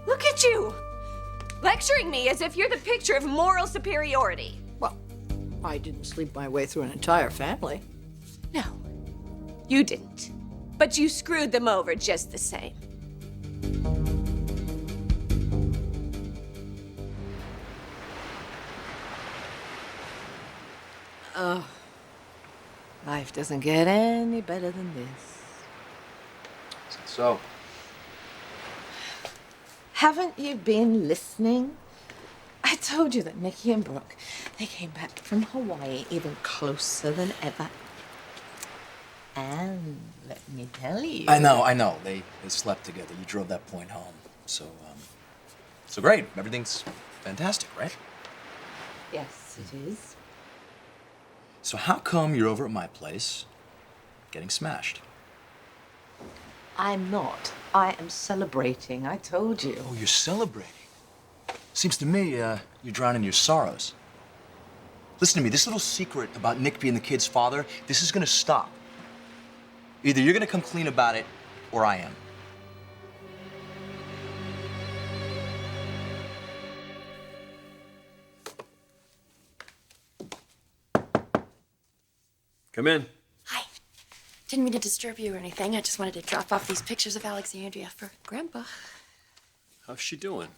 Look at you! Lecturing me as if you're the picture of moral superiority. Well, I didn't sleep my way through an entire family. No, you didn't. But you screwed them over just the same. Oh, life doesn't get any better than this. So? Haven't you been listening? I told you that Nikki and Brooke, they came back from Hawaii even closer than ever. And let me tell you. I know. They slept together. You drove that point home. So great. Everything's fantastic, right? Yes, it is. So how come you're over at my place getting smashed? I'm not. I am celebrating. I told you. Oh, you're celebrating. Seems to me you're drowning your sorrows. Listen to me. This little secret about Nick being the kid's father, this is gonna stop. Either you're gonna come clean about it, or I am. Come in. Hi. Didn't mean to disturb you or anything. I just wanted to drop off these pictures of Alexandria for Grandpa. How's she doing?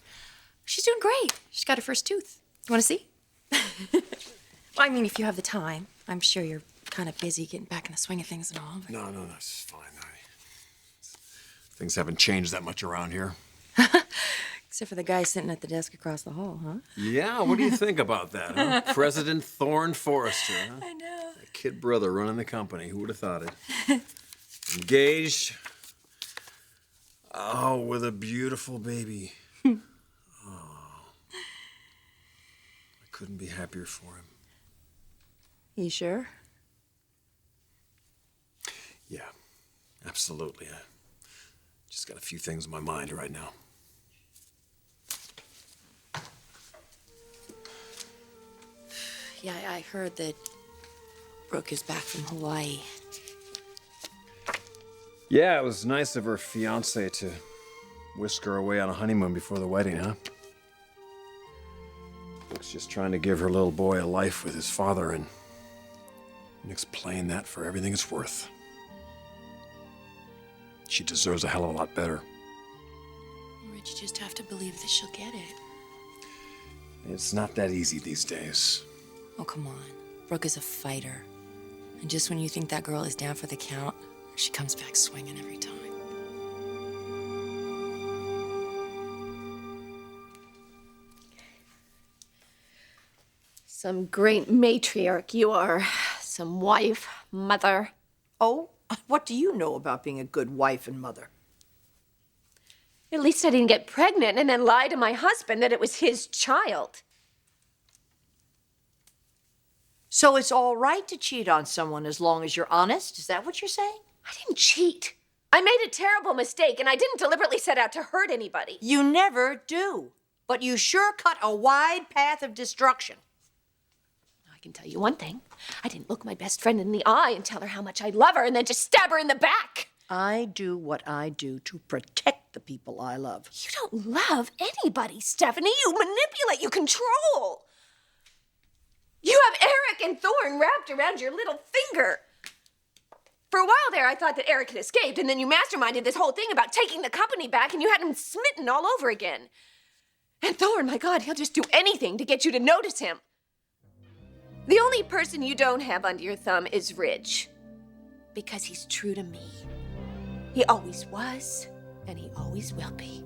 She's doing great. She's got her first tooth. You want to see? Well, I mean, if you have the time. I'm sure you're kind of busy getting back in the swing of things and all. But... No, that's fine. Things haven't changed that much around here. Except for the guy sitting at the desk across the hall, huh? Yeah, what do you think about that, huh? President Thorne Forrester, huh? I know. A kid brother running the company. Who would have thought it? Engaged. Oh, with a beautiful baby. Oh. I couldn't be happier for him. You sure? Yeah, absolutely. I just got a few things in my mind right now. Yeah, I heard that Brooke is back from Hawaii. Yeah, it was nice of her fiancé to whisk her away on a honeymoon before the wedding, huh? Brooke's just trying to give her little boy a life with his father, and Nick's playing that for everything it's worth. She deserves a hell of a lot better. Rich, you just have to believe that she'll get it. It's not that easy these days. Oh, come on. Brooke is a fighter. And just when you think that girl is down for the count, she comes back swinging every time. Some great matriarch you are. Some wife, mother. Oh, what do you know about being a good wife and mother? At least I didn't get pregnant and then lie to my husband that it was his child. So it's all right to cheat on someone as long as you're honest? Is that what you're saying? I didn't cheat. I made a terrible mistake, and I didn't deliberately set out to hurt anybody. You never do. But you sure cut a wide path of destruction. I can tell you one thing. I didn't look my best friend in the eye and tell her how much I love her and then just stab her in the back. I do what I do to protect the people I love. You don't love anybody, Stephanie. You manipulate, you control. You have Eric and Thorne wrapped around your little finger. For a while there, I thought that Eric had escaped, and then you masterminded this whole thing about taking the company back, and you had him smitten all over again. And Thorne, my God, he'll just do anything to get you to notice him. The only person you don't have under your thumb is Ridge. Because he's true to me. He always was, and he always will be.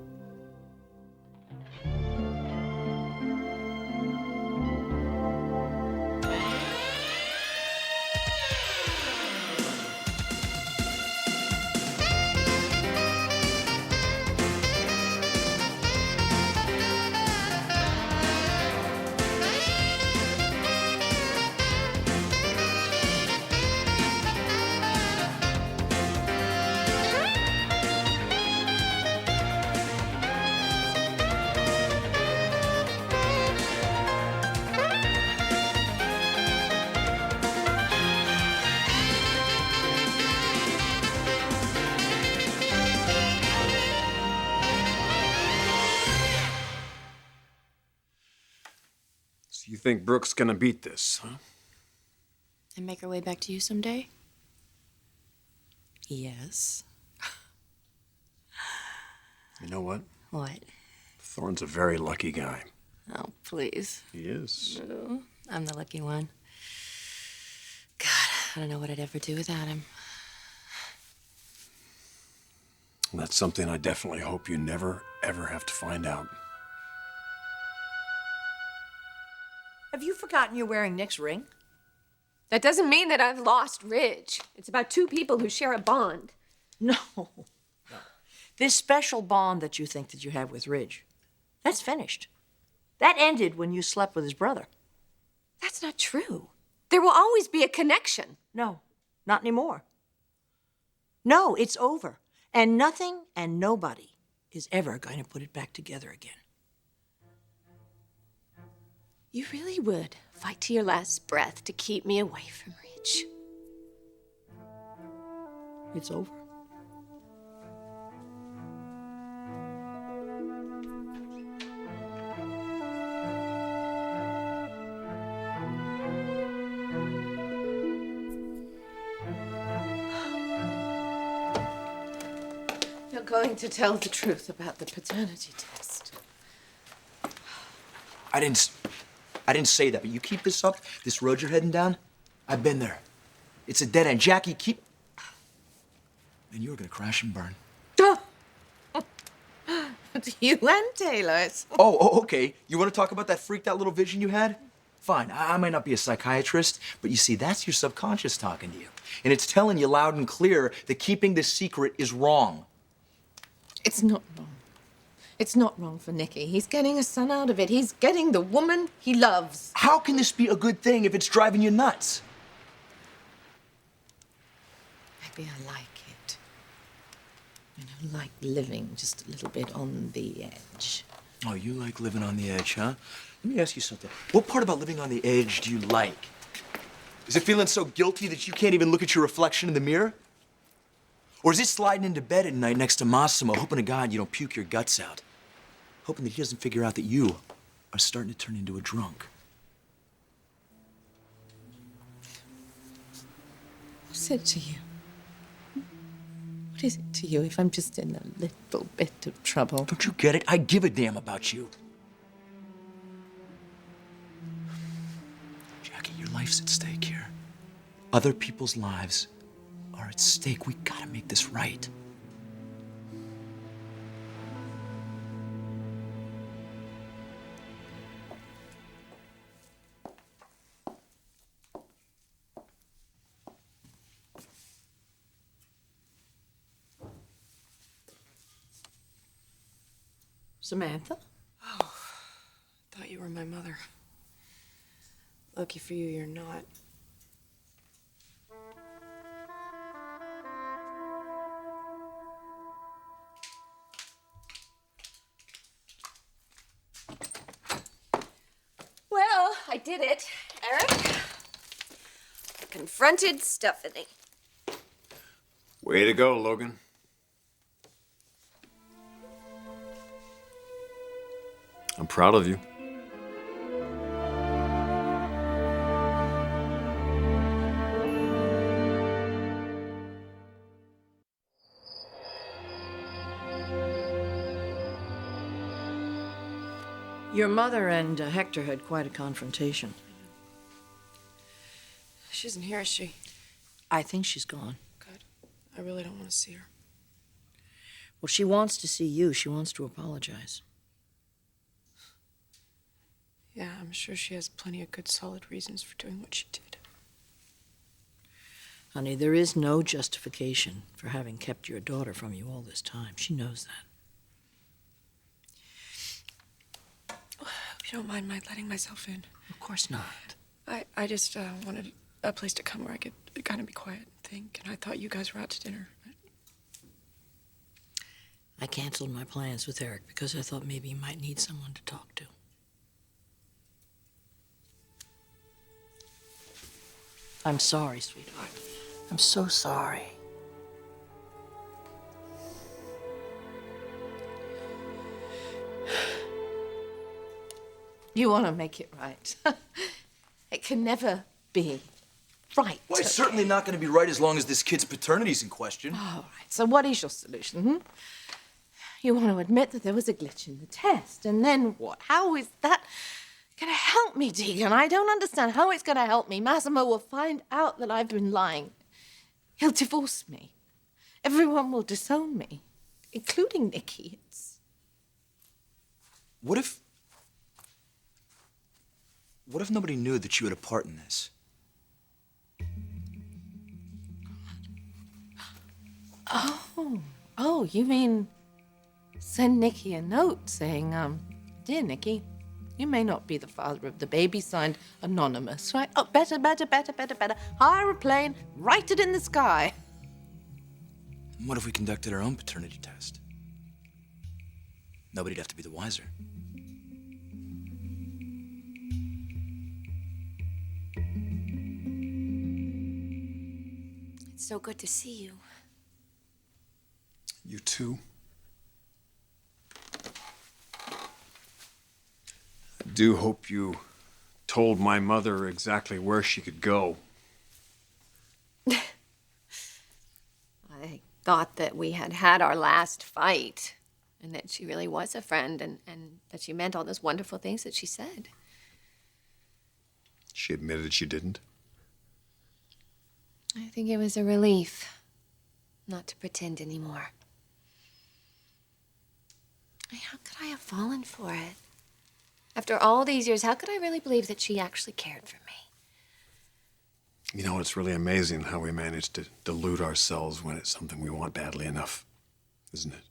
think Brooke's gonna beat this, huh? And make her way back to you someday? Yes. You know what? What? Thorne's a very lucky guy. Oh, please. He is. No, I'm the lucky one. God, I don't know what I'd ever do without him. And that's something I definitely hope you never, ever have to find out. Have you forgotten you're wearing Nick's ring? That doesn't mean that I've lost Ridge. It's about two people who share a bond. No. This special bond that you think that you have with Ridge, that's finished. That ended when you slept with his brother. That's not true. There will always be a connection. No, not anymore. No, it's over. And nothing and nobody is ever going to put it back together again. You really would fight to your last breath to keep me away from Ridge. It's over. You're going to tell the truth about the paternity test. I didn't say that, but you keep this up, this road you're heading down, I've been there. It's a dead end. Jackie, keep... And you're gonna crash and burn. You and Taylor's. Oh, okay. You want to talk about that freaked out little vision you had? Fine, I might not be a psychiatrist, but you see, that's your subconscious talking to you. And it's telling you loud and clear that keeping this secret is wrong. It's not wrong. It's not wrong for Nicky. He's getting a son out of it. He's getting the woman he loves. How can this be a good thing if it's driving you nuts? Maybe I like it. You know, like living just a little bit on the edge. Oh, you like living on the edge, huh? Let me ask you something. What part about living on the edge do you like? Is it feeling so guilty that you can't even look at your reflection in the mirror? Or is it sliding into bed at night next to Massimo, hoping to God you don't puke your guts out? Hoping that he doesn't figure out that you are starting to turn into a drunk? What's it to you? What is it to you if I'm just in a little bit of trouble? Don't you get it? I give a damn about you. Jackie, your life's at stake here. Other people's lives are at stake. We gotta make this right. Samantha? Thought you were my mother. Lucky for you, you're not. Well, I did it, Eric. I confronted Stephanie. Way to go, Logan. I'm proud of you. Your mother and Hector had quite a confrontation. She isn't here, is she? I think she's gone. Good. I really don't want to see her. Well, she wants to see you. She wants to apologize. Yeah, I'm sure she has plenty of good, solid reasons for doing what she did. Honey, there is no justification for having kept your daughter from you all this time. She knows that. If you don't mind my letting myself in. Of course not. I just wanted a place to come where I could kind of be quiet and think, and I thought you guys were out to dinner. I canceled my plans with Eric because I thought maybe he might need someone to talk to. I'm sorry, sweetheart. I'm so sorry. You want to make it right. It can never be right. Well, it's certainly not going to be right as long as this kid's paternity's in question. All right, so what is your solution, You want to admit that there was a glitch in the test, and then what? How is that going to help me, Deacon? I don't understand how it's going to help me. Massimo will find out that I've been lying. He'll divorce me. Everyone will disown me, including Nikki. What if nobody knew that you had a part in this? Oh, you mean send Nikki a note saying, Dear Nikki, you may not be the father of the baby, signed anonymous, right? Oh, better. Hire a plane, write it in the sky. And what if we conducted our own paternity test? Nobody'd have to be the wiser. It's so good to see you. You too? I do hope you told my mother exactly where she could go. I thought that we had had our last fight and that she really was a friend and that she meant all those wonderful things that she said. She admitted she didn't. I think it was a relief not to pretend anymore. How could I have fallen for it? After all these years, how could I really believe that she actually cared for me? You know, it's really amazing how we manage to delude ourselves when it's something we want badly enough, isn't it?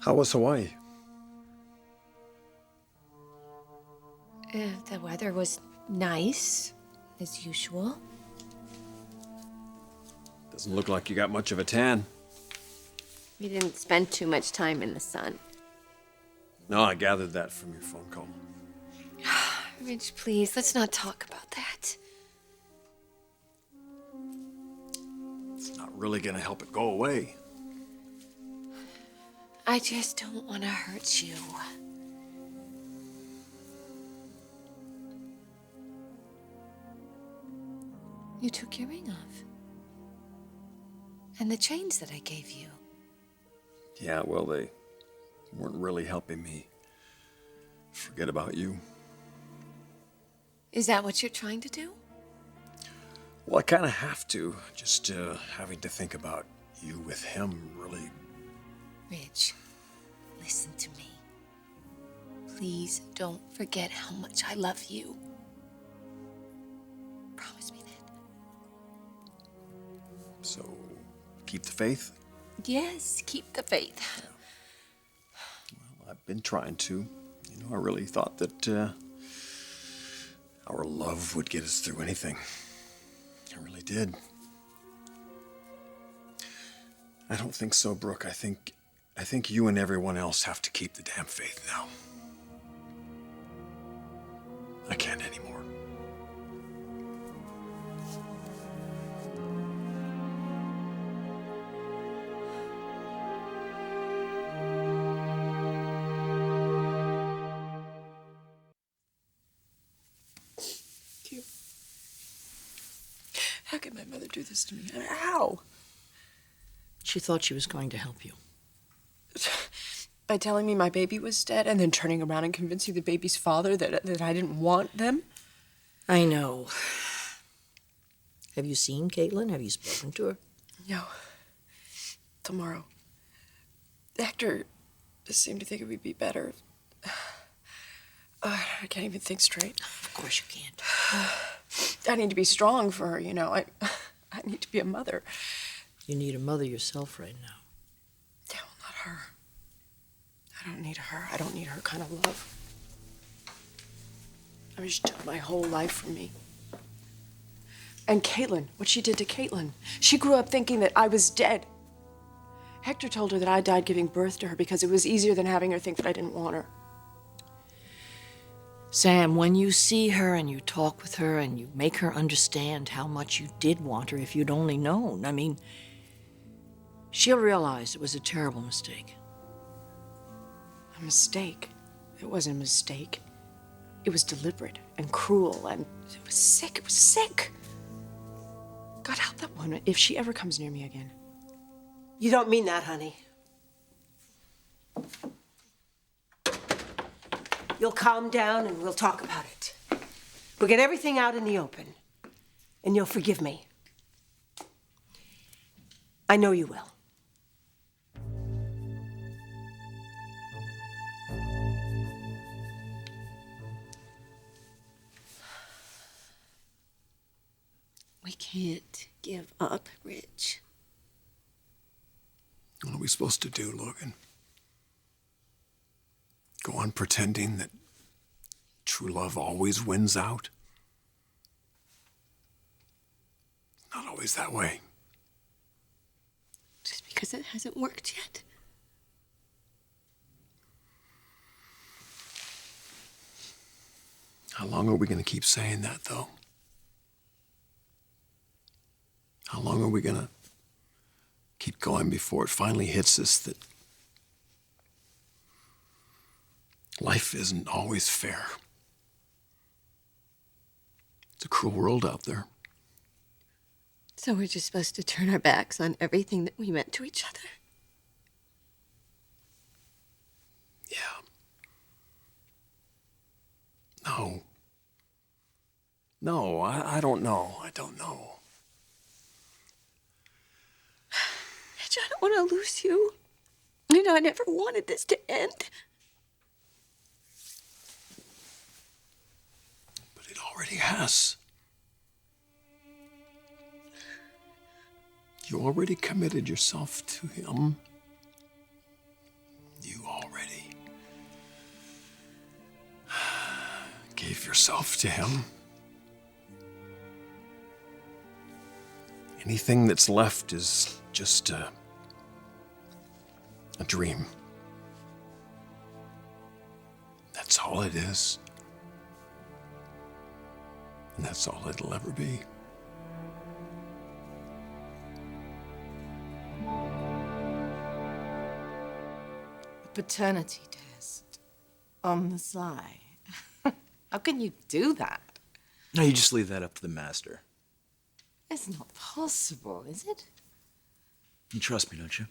How was Hawaii? The weather was nice, as usual. Doesn't look like you got much of a tan. We didn't spend too much time in the sun. No, I gathered that from your phone call. Ridge, please, let's not talk about that. It's not really gonna help it go away. I just don't want to hurt you. You took your ring off. And the chains that I gave you. Yeah, well, they weren't really helping me forget about you. Is that what you're trying to do? Well, I kind of have to. Just having to think about you with him really... Ridge, listen to me. Please don't forget how much I love you. Promise me that. So, keep the faith? Yes, keep the faith. Well, I've been trying to. You know, I really thought that our love would get us through anything. I really did. I don't think so, Brooke. I think you and everyone else have to keep the damn faith now. I can't anymore. How could my mother do this to me? How? She thought she was going to help you. By telling me my baby was dead and then turning around and convincing the baby's father that I didn't want them? I know. Have you seen Caitlin? Have you spoken to her? No. Tomorrow. Hector seemed to think it would be better. I can't even think straight. Of course you can't. I need to be strong for her, you know. I need to be a mother. You need a mother yourself right now. Yeah, well, not her. I don't need her. I don't need her kind of love. I mean, she took my whole life from me. And Caitlin, what she did to Caitlin. She grew up thinking that I was dead. Hector told her that I died giving birth to her because it was easier than having her think that I didn't want her. Sam, when you see her and you talk with her and you make her understand how much you did want her if you'd only known, I mean, she'll realize it was a terrible mistake. A mistake. It wasn't a mistake. It was deliberate and cruel, and it was sick. It was sick. God help that woman if she ever comes near me again. You don't mean that, honey. You'll calm down and we'll talk about it. We'll get everything out in the open. And you'll forgive me. I know you will. We can't give up, Rich. What are we supposed to do, Logan? Go on pretending that true love always wins out? It's not always that way. Just because it hasn't worked yet. How long are we going to keep saying that, though? How long are we going to keep going before it finally hits us that life isn't always fair? It's a cruel world out there. So we're just supposed to turn our backs on everything that we meant to each other? Yeah. No. No, I don't know. I don't know. Rich, I don't want to lose you. You know, I never wanted this to end. But it already has. You already committed yourself to him. You already gave yourself to him. Anything that's left is just a dream. That's all it is. And that's all it'll ever be. Paternity test on the sly. How can you do that? No, you just leave that up to the master. It's not possible, is it? You trust me, don't you?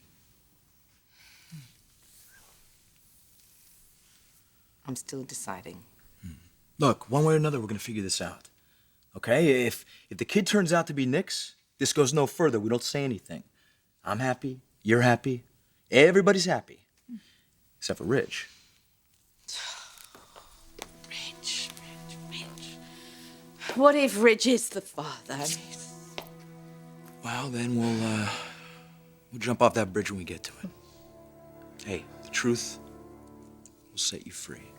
I'm still deciding. Look, one way or another, we're gonna figure this out. Okay? If the kid turns out to be Nick's, this goes no further. We don't say anything. I'm happy. You're happy. Everybody's happy. Except for Rich. Rich. What if Rich is the father? Well, then we'll jump off that bridge when we get to it. Hey, the truth will set you free.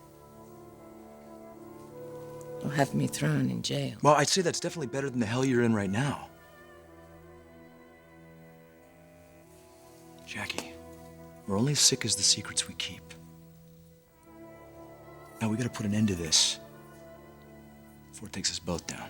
Or have me thrown in jail. Well, I'd say that's definitely better than the hell you're in right now. Jackie, we're only as sick as the secrets we keep. Now we gotta put an end to this before it takes us both down.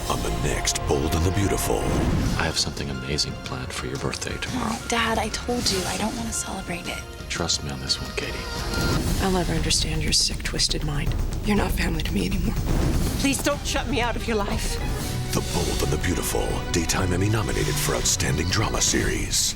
On the next Bold and the Beautiful. I have something amazing planned for your birthday tomorrow. Dad, I told you, I don't want to celebrate it. Trust me on this one, Katie. I'll never understand your sick, twisted mind. You're not family to me anymore. Please don't shut me out of your life. The Bold and the Beautiful, Daytime Emmy nominated for Outstanding Drama Series.